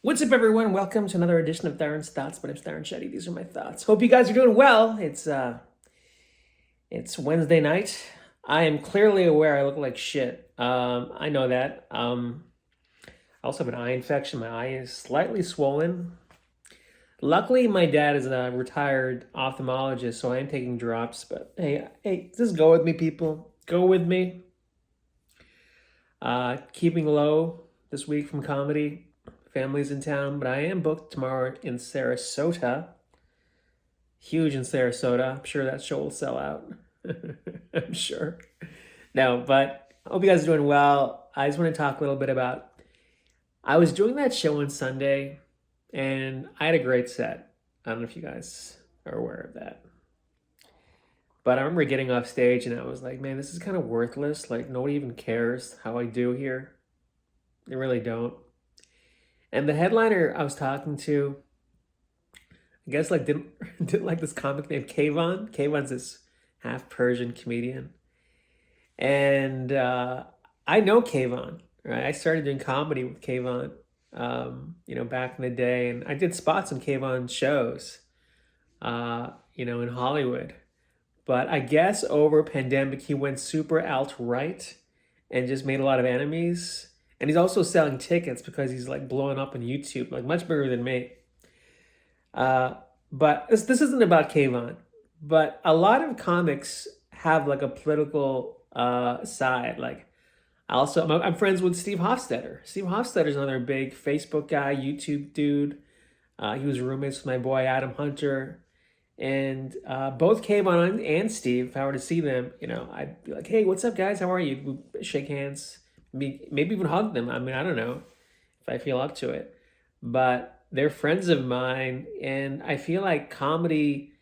What's up, everyone? Welcome to another edition of Darren's Thoughts. My name's Tarun Shetty. These are my thoughts. Hope you guys are doing well. It's Wednesday night. I am clearly aware I look like shit. I know that. I also have an eye infection. My eye is slightly swollen. Luckily, my dad is a retired ophthalmologist, so I am taking drops. But hey, just go with me, people. Go with me. Keeping low this week from comedy. Family's in town, but I am booked tomorrow in Sarasota. Huge in Sarasota. I'm sure that show will sell out. I'm sure. No, but I hope you guys are doing well. I just want to talk a little bit about. I was doing that show on Sunday, and I had a great set. I don't know if you guys are aware of that. But I remember getting off stage, and I was like, man, this is kind of worthless. Like, nobody even cares how I do here. They really don't. And the headliner I was talking to, I guess didn't like this comic named Kayvon. Kayvon's this half Persian comedian, and I know Kayvon. Right, I started doing comedy with Kayvon, back in the day, and I did spots on Kayvon's shows, in Hollywood. But I guess over pandemic he went super alt-right and just made a lot of enemies. And he's also selling tickets because he's like blowing up on YouTube, like much bigger than me. But this isn't about Kayvon. But a lot of comics have like a political side. Like I'm friends with Steve Hofstetter. Steve Hofstetter's another big Facebook guy, YouTube dude. He was roommates with my boy Adam Hunter. And both Kayvon and Steve, if I were to see them, I'd be like, hey, what's up, guys? How are you? We'd shake hands. Maybe even hug them. I mean, I don't know if I feel up to it, but they're friends of mine, and I feel like comedy,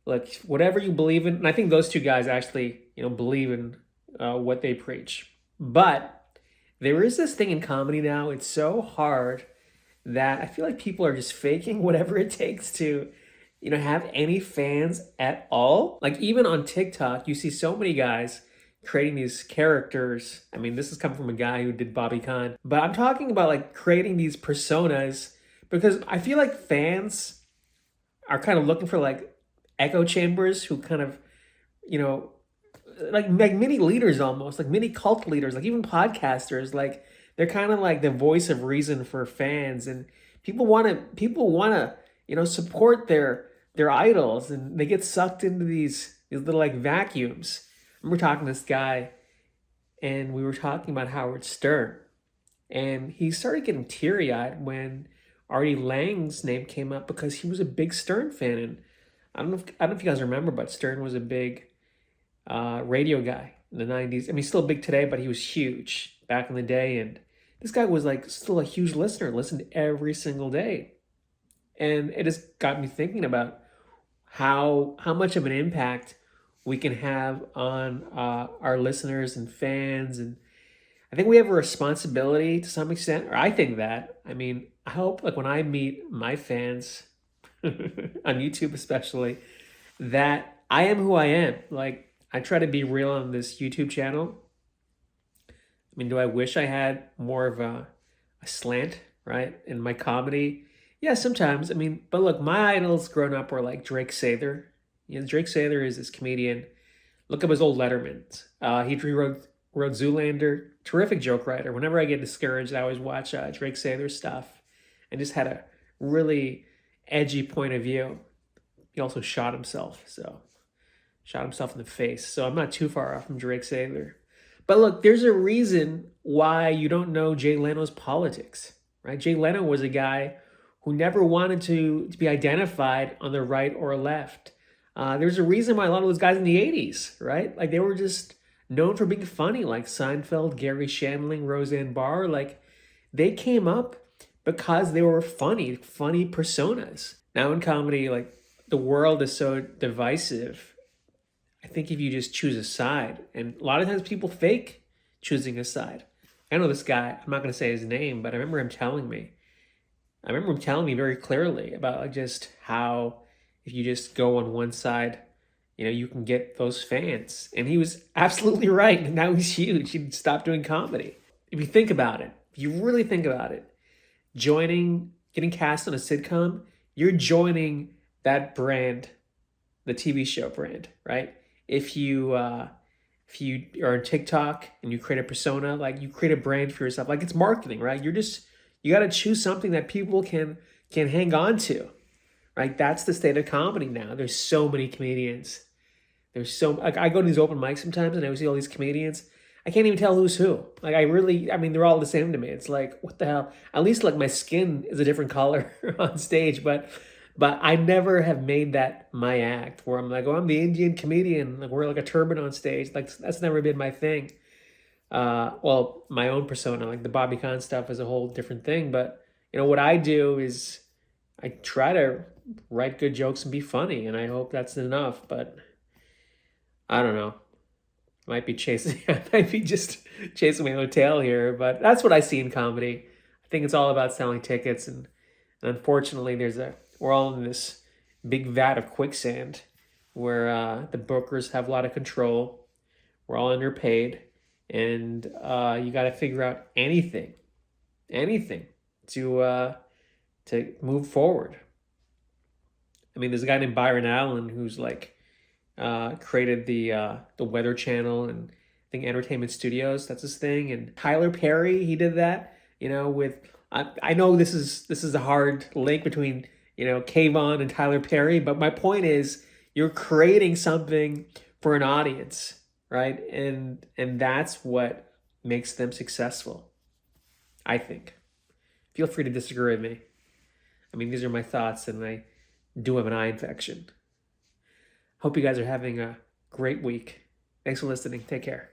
like whatever you believe in, and I think those two guys actually, believe in what they preach. But there is this thing in comedy now. It's so hard that I feel like people are just faking whatever it takes to, have any fans at all. Like even on TikTok, you see so many guys creating these characters. I mean, this has come from a guy who did Bobby Khan, but I'm talking about like creating these personas because I feel like fans are kind of looking for like echo chambers who kind of, like mini leaders almost, like mini cult leaders, like even podcasters, like they're kind of like the voice of reason for fans, and people want to support their idols, and they get sucked into these little like vacuums. We're talking to this guy, and we were talking about Howard Stern, and he started getting teary-eyed when Artie Lang's name came up because he was a big Stern fan. And I don't know if you guys remember, but Stern was a big radio guy in the 90s. I mean, he's still big today, but he was huge back in the day. And this guy was like still a huge listener, listened every single day. And it just got me thinking about how much of an impact we can have on our listeners and fans. And I think we have a responsibility to some extent, or I think that. I mean, I hope like when I meet my fans on YouTube especially, that I am who I am. Like I try to be real on this YouTube channel. I mean, do I wish I had more of a slant, right, in my comedy? Yeah, sometimes. I mean, but look, my idols growing up were like Drake Sather. Drake Sather is this comedian. Look up his old Lettermans. He wrote Zoolander. Terrific joke writer. Whenever I get discouraged, I always watch Drake Sather's stuff, and just had a really edgy point of view. He also shot himself in the face. So I'm not too far off from Drake Sather. But look, there's a reason why you don't know Jay Leno's politics, right? Jay Leno was a guy who never wanted to be identified on the right or left. There's a reason why a lot of those guys in the 80s, right? Like they were just known for being funny, like Seinfeld, Gary Shandling, Roseanne Barr. Like they came up because they were funny personas. Now in comedy, like the world is so divisive. I think if you just choose a side, and a lot of times people fake choosing a side. I know this guy, I'm not going to say his name, but I remember him telling me very clearly about like just how if you just go on one side, you can get those fans. And he was absolutely right. And now he's huge. He stopped doing comedy. If you think about it, if you really think about it, joining getting cast on a sitcom, you're joining that brand, the TV show brand, right? If you if you are on TikTok and you create a persona, like you create a brand for yourself, like it's marketing, right? You got to choose something that people can hang on to, right? That's the state of comedy now. There's so many comedians. There's so like I go to these open mics sometimes and I see all these comedians. I can't even tell who's who. Like I mean, they're all the same to me. It's like, what the hell? At least like my skin is a different color on stage, but I never have made that my act where I'm like, oh, I'm the Indian comedian, like wear like a turban on stage. Like that's never been my thing. Well, my own persona, like the Bobby Khan stuff is a whole different thing. But what I do is I try to write good jokes and be funny, and I hope that's enough. But I don't know. I might be chasing, I might be just chasing my own tail here, but that's what I see in comedy. I think it's all about selling tickets, and unfortunately, we're all in this big vat of quicksand where the bookers have a lot of control. We're all underpaid, and you got to figure out anything to move forward. I mean, there's a guy named Byron Allen who's like created the Weather Channel and I think Entertainment Studios. That's his thing. And Tyler Perry, he did that. With I know this is a hard link between Kayvon and Tyler Perry, but my point is you're creating something for an audience, right? And that's what makes them successful, I think. Feel free to disagree with me. I mean, these are my thoughts, and I do have an eye infection. Hope you guys are having a great week. Thanks for listening. Take care.